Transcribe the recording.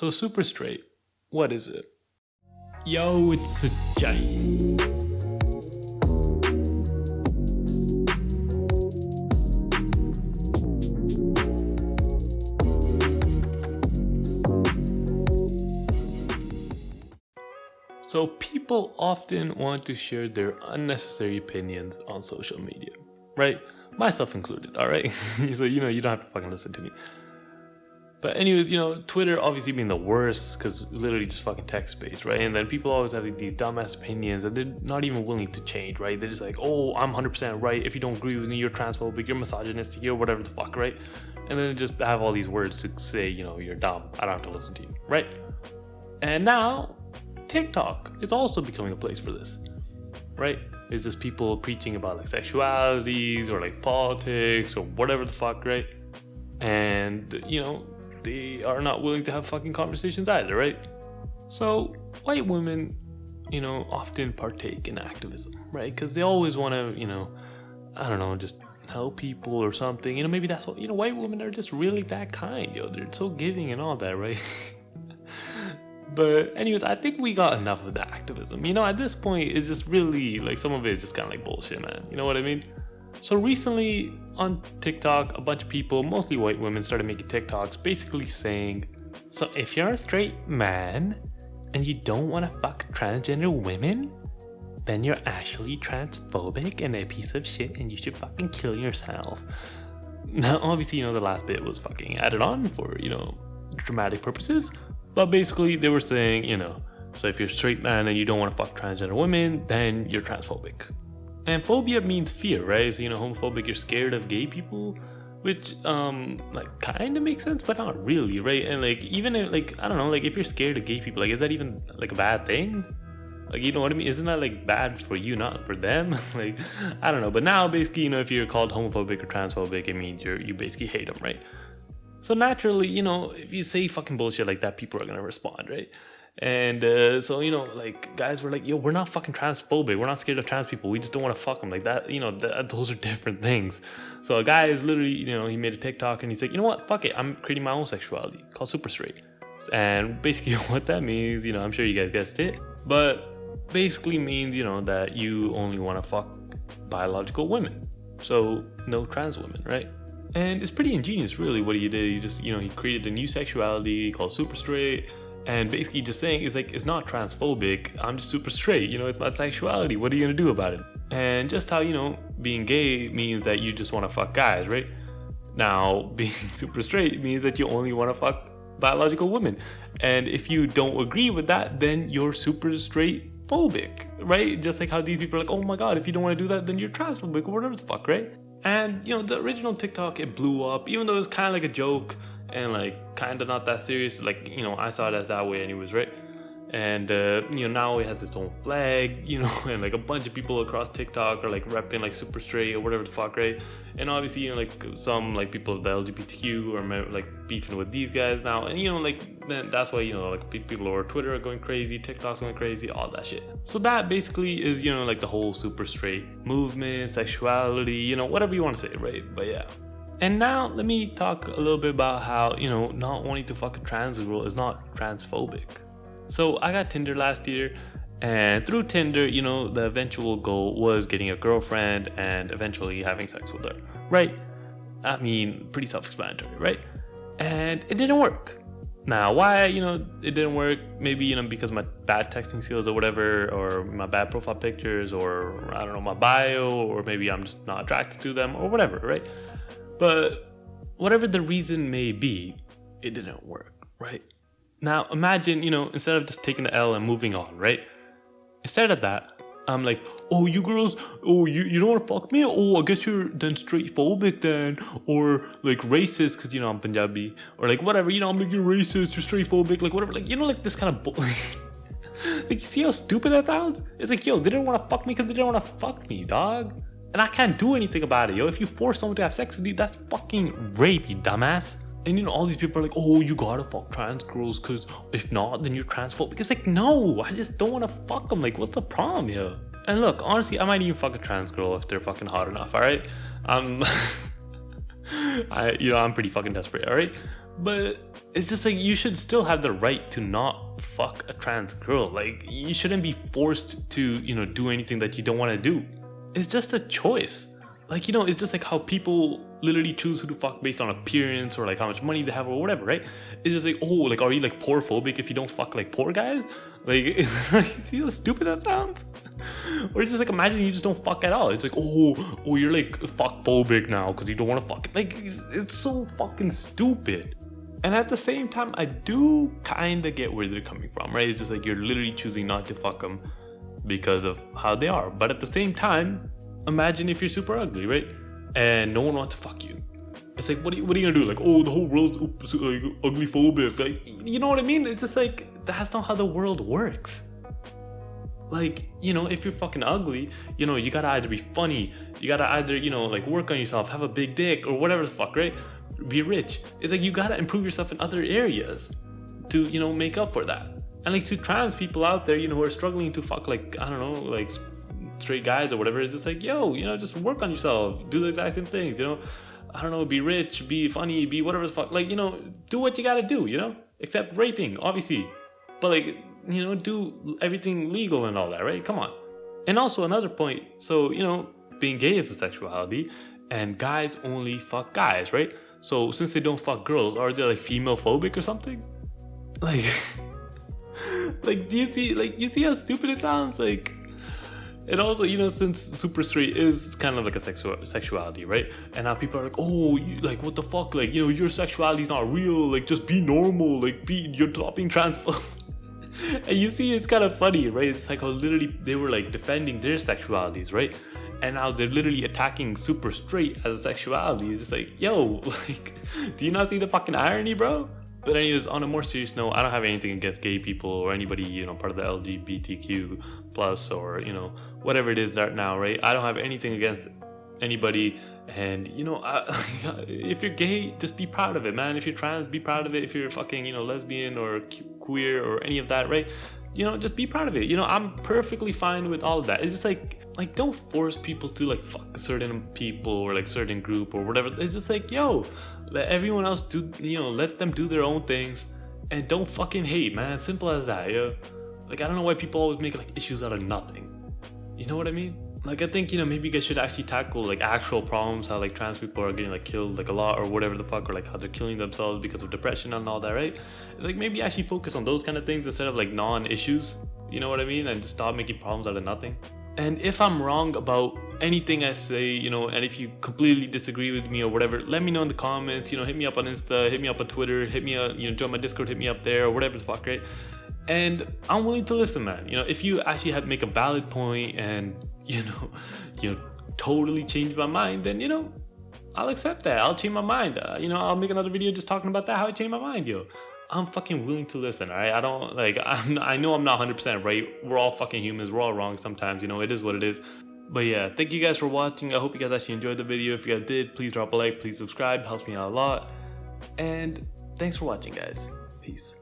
So super straight, what is it? Yo, it's a Jay. So people often want to share their unnecessary opinions on social media, right? Myself included, all right? So, you don't have to fucking listen to me. But anyways, Twitter obviously being the worst because literally just fucking text-based, right? And then people always have these dumbass opinions and they're not even willing to change, right? They're just like, oh, I'm 100% right. If you don't agree with me, you're transphobic, you're misogynistic, you're whatever the fuck, right? And then they just have all these words to say, you're dumb. I don't have to listen to you, right? And now TikTok is also becoming a place for this, right? It's just people preaching about like sexualities or like politics or whatever the fuck, right? And, they are not willing to have fucking conversations either, right? So white women, often partake in activism, right? Because they always want to, I don't know, just help people or something. Maybe that's what, white women are just really that kind, they're so giving and all that, right? But anyways, I think we got enough of the activism. At this point, it's just really, like, some of it is just kind of like bullshit, man. You know what I mean? So recently on TikTok, a bunch of people, mostly white women, started making TikToks basically saying, so if you're a straight man and you don't want to fuck transgender women, then you're actually transphobic and a piece of shit and you should fucking kill yourself. Now, obviously, the last bit was fucking added on for, dramatic purposes. But basically, they were saying, so if you're a straight man and you don't want to fuck transgender women, then you're transphobic. And phobia means fear, right? So, homophobic, you're scared of gay people, which, kind of makes sense, but not really, right? And, even, I don't know, if you're scared of gay people, is that even, a bad thing? You know what I mean? Isn't that, bad for you, not for them? I don't know. But now, basically, if you're called homophobic or transphobic, it means you basically hate them, right? So naturally, if you say fucking bullshit like that, people are going to respond, right? And so, guys were like, yo, we're not fucking transphobic. We're not scared of trans people. We just don't want to fuck them like that. Those are different things. So a guy is literally, he made a TikTok and he's like, you know what? Fuck it. I'm creating my own sexuality called super straight. And basically what that means, I'm sure you guys guessed it, but basically means, that you only want to fuck biological women. So no trans women, right? And it's pretty ingenious, really, what he did. He just, he created a new sexuality called super straight. And basically just saying, it's not transphobic. I'm just super straight. It's my sexuality. What are you going to do about it? And just how, being gay means that you just want to fuck guys, right? Now, being super straight means that you only want to fuck biological women. And if you don't agree with that, then you're super straight phobic, right? Just like how these people are like, oh my God, if you don't want to do that, then you're transphobic or whatever the fuck, right? And, the original TikTok, it blew up, even though it was kind of like a joke and, kind of not that serious. I saw it as that way anyways, right? And, now it has its own flag, and, a bunch of people across TikTok are, repping, super straight or whatever the fuck, right? And obviously, some, people of the LGBTQ are, beefing with these guys now. And, then that's why, people over Twitter are going crazy, TikTok's going crazy, all that shit. So that basically is, the whole super straight movement, sexuality, whatever you want to say, right? But yeah. And now let me talk a little bit about how, not wanting to fuck a trans girl is not transphobic. So I got Tinder last year, and through Tinder, the eventual goal was getting a girlfriend and eventually having sex with her, right? I mean, pretty self-explanatory, right? And it didn't work. Now, why, it didn't work? Maybe, because my bad texting skills or whatever, or my bad profile pictures, or I don't know, my bio, or maybe I'm just not attracted to them or whatever, right? But whatever the reason may be, it didn't work, right? Now, imagine, instead of just taking the L and moving on, right? Instead of that, I'm like, oh, you girls, oh, you don't want to fuck me? Oh, I guess you're then straight phobic then. Or, racist, because, I'm Punjabi. Or, whatever, I'm you're racist, you're straight phobic, whatever. This kind of you see how stupid that sounds? It's yo, they didn't want to fuck me because they didn't want to fuck me, dog. And I can't do anything about it, yo. If you force someone to have sex with you, that's fucking rape, you dumbass. And all these people are like, oh, you gotta fuck trans girls because if not, then you're transphobic. It's no, I just don't want to fuck them. What's the problem here? And look, honestly, I might even fuck a trans girl if they're fucking hot enough, all right? I'm pretty fucking desperate, all right? But It's just like you should still have the right to not fuck a trans girl. Like you shouldn't be forced to, you know, do anything that you don't want to do. It's just a choice. Like, you know, it's just like how people literally choose who to fuck based on appearance or like how much money they have or whatever, right? It's just like, oh, like, are you like poor phobic if you don't fuck like poor guys? Like, see how stupid that sounds? Or it's just like, imagine you just don't fuck at all. It's like, oh, you're like fuck phobic now because you don't want to fuck. Like, it's so fucking stupid. And at the same time, I do kind of get where they're coming from, right? It's just like you're literally choosing not to fuck them because of how they are. But at the same time, imagine if you're super ugly, right? And no one wants to fuck you. It's like, what are you gonna do? Like, oh, the whole world's like ugly phobic. Like, you know what I mean? It's just like, that's not how the world works. Like, you know, if you're fucking ugly, you know, you gotta either be funny, you gotta either, you know, like work on yourself, have a big dick or whatever the fuck, right? Be rich. It's like you gotta improve yourself in other areas to, you know, make up for that. And like to trans people out there, you know, who are struggling to fuck like, I don't know, like straight guys or whatever, it's just like, yo, you know, just work on yourself, do the exact same things, you know, I don't know, be rich, be funny, be whatever the fuck, like, you know, do what you gotta do, you know, except raping, obviously, but like, you know, do everything legal and all that, right? Come on. And also another point, so, you know, being gay is a sexuality and guys only fuck guys, right? So since they don't fuck girls, are they like female phobic or something? Like, like, do you see how stupid it sounds? Like, and also, you know, since super straight is kind of like a sexuality, right? And now people are like, oh, like, what the fuck? Like, you know, your sexuality is not real. Like, just be normal. Like, you're dropping transphobic. And you see, it's kind of funny, right? It's like how literally they were like defending their sexualities, right? And now they're literally attacking super straight as a sexuality. It's just like, yo, like, do you not see the fucking irony, bro? But anyways, on a more serious note, I don't have anything against gay people or anybody, you know, part of the LGBTQ plus or, you know, whatever it is right now, right? I don't have anything against anybody. And, you know, if you're gay, just be proud of it, man. If you're trans, be proud of it. If you're fucking, you know, lesbian or queer or any of that, right? You know, just be proud of it. You know, I'm perfectly fine with all of that. It's just like don't force people to like fuck certain people or like certain group or whatever. It's just like, yo, let everyone else do, you know, let them do their own things and don't fucking hate, man. Simple as that, yo. Like, I don't know why people always make like issues out of nothing. You know what I mean? Like, I think, you know, maybe you guys should actually tackle like actual problems, how like trans people are getting like killed like a lot or whatever the fuck, or like how they're killing themselves because of depression and all that, right? It's like maybe actually focus on those kind of things instead of like non-issues, you know what I mean? And just stop making problems out of nothing. And if I'm wrong about anything I say, you know, and if you completely disagree with me or whatever, let me know in the comments, you know, hit me up on Insta, hit me up on Twitter, hit me up, you know, join my Discord, hit me up there or whatever the fuck, right? And I'm willing to listen, man. You know, if you actually have make a valid point and, you know, totally change my mind, then, you know, I'll accept that. I'll change my mind. You know, I'll make another video just talking about that, how I changed my mind, yo. I'm fucking willing to listen, all right? I don't, like, I know I'm not 100% right. We're all fucking humans. We're all wrong sometimes, you know, it is what it is. But yeah, thank you guys for watching. I hope you guys actually enjoyed the video. If you guys did, please drop a like, please subscribe. Helps me out a lot. And thanks for watching, guys. Peace.